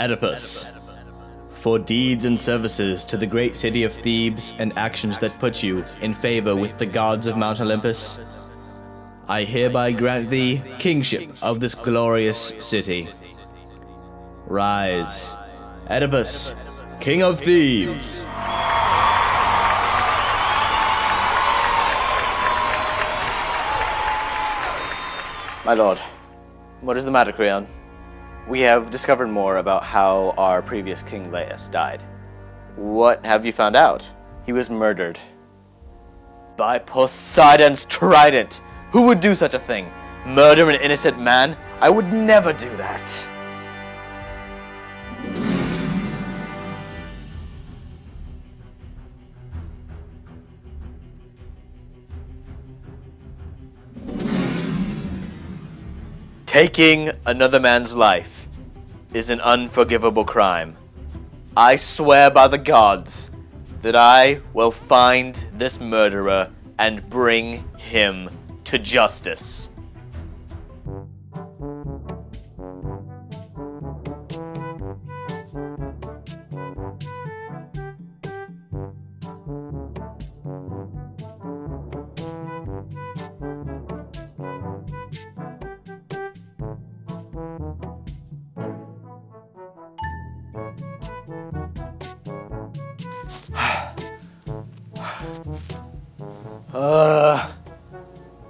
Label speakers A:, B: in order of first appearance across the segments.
A: Oedipus, for deeds and services to the great city of Thebes and actions that put you in favor with the gods of Mount Olympus, I hereby grant thee kingship of this glorious city. Rise, Oedipus, King of Thebes.
B: My lord, what is the matter, Creon? We have discovered more about how our previous king Laius died. What have you found out? He was murdered. By Poseidon's trident! Who would do such a thing? Murder an innocent man? I would never do that. Taking another man's life is an unforgivable crime. I swear by the gods that I will find this murderer and bring him to justice.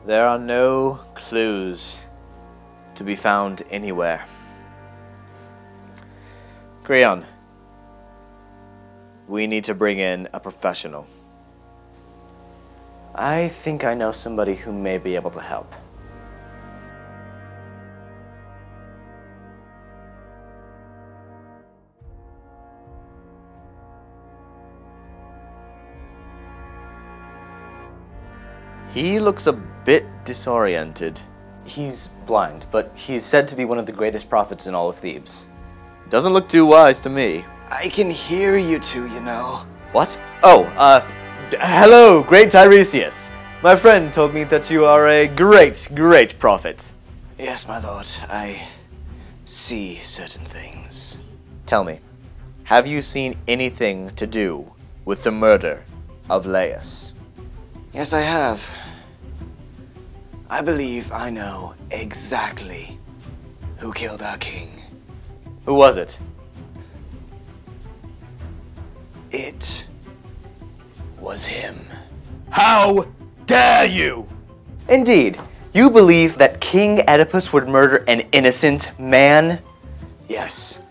B: There are no clues to be found anywhere. Creon, we need to bring in a professional. I think I know somebody who may be able to help. He looks a bit disoriented. He's blind, but he's said to be one of the greatest prophets in all of Thebes. Doesn't look too wise to me.
C: I can hear you two, you know.
B: What? Oh, hello, great Tiresias. My friend told me that you are a great prophet.
C: Yes, my lord, I see certain things.
B: Tell me, have you seen anything to do with the murder of Laius?
C: Yes, I have. I believe I know exactly who killed our king.
B: Who was it?
C: It was him.
B: How dare you! Indeed, you believe that King Oedipus would murder an innocent man?
C: Yes,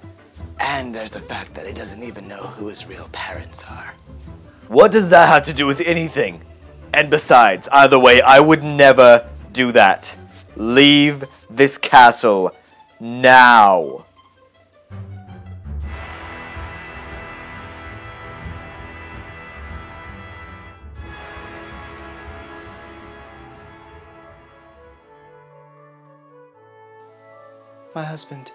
C: and there's the fact that he doesn't even know who his real parents are.
B: What does that have to do with anything? And besides, either way, I would never do that. Leave this castle now.
D: My husband,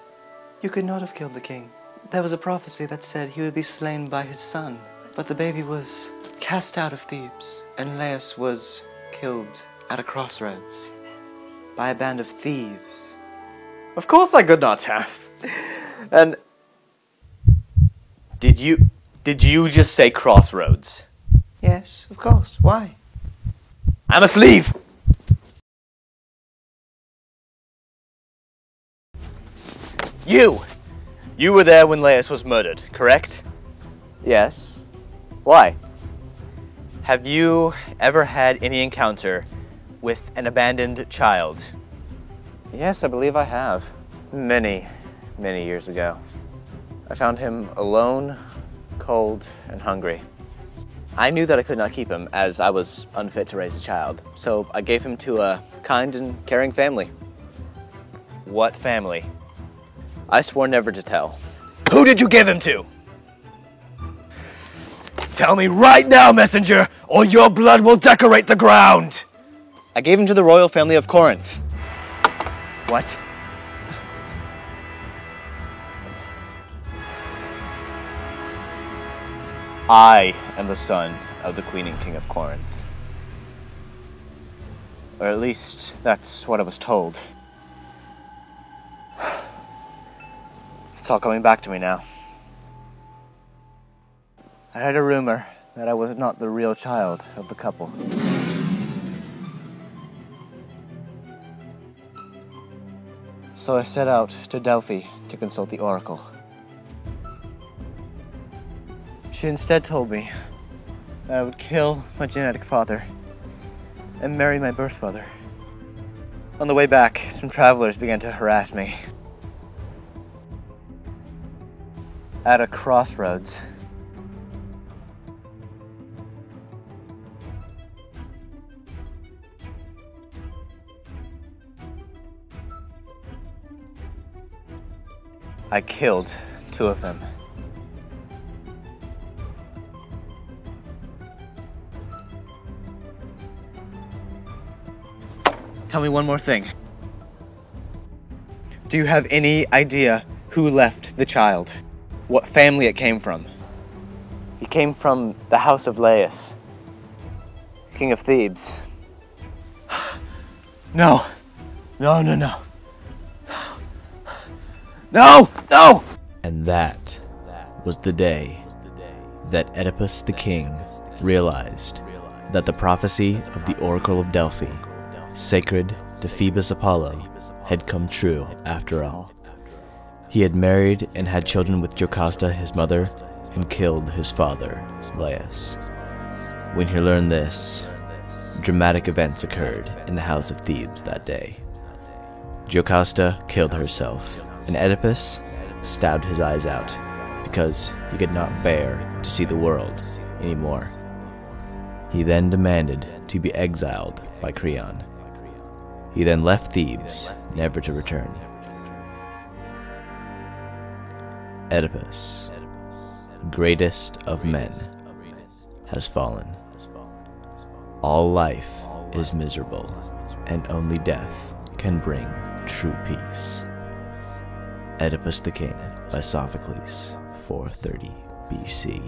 D: you could not have killed the king. There was a prophecy that said he would be slain by his son, but the baby was cast out of Thebes, and Laius was killed at a crossroads by a band of thieves.
B: Of course I could not have. And did you just say crossroads?
D: Yes, of course. Why?
B: I must leave. You were there when Laius was murdered, correct?
D: Yes.
B: Why? Have you ever had any encounter with an abandoned child?
D: Yes, I believe I have.
B: Many years ago. I found him alone, cold, and hungry. I knew that I could not keep him, as I was unfit to raise a child, so I gave him to a kind and caring family. What family? I swore never to tell. Who did you give him to? Tell me right now, messenger, or your blood will decorate the ground! I gave him to the royal family of Corinth. What? I am the son of the Queen and King of Corinth. Or at least, that's what I was told. It's all coming back to me now. I heard a rumor that I was not the real child of the couple. So I set out to Delphi to consult the oracle. She instead told me that I would kill my genetic father and marry my birth mother. On the way back, some travelers began to harass me. At a crossroads, I killed 2 of them. Tell me one more thing. Do you have any idea who left the child? What family it came from? He came from the house of Laius, king of Thebes. No. No, no, no. No! No!
A: And that was the day that Oedipus the king realized that the prophecy of the Oracle of Delphi, sacred to Phoebus Apollo, had come true after all. He had married and had children with Jocasta, his mother, and killed his father, Laius. When he learned this, dramatic events occurred in the house of Thebes that day. Jocasta killed herself, and Oedipus stabbed his eyes out because he could not bear to see the world anymore. He then demanded to be exiled by Creon. He then left Thebes, never to return. Oedipus, greatest of men, has fallen. All life is miserable, and only death can bring true peace. Oedipus the King by Sophocles, 430 BC.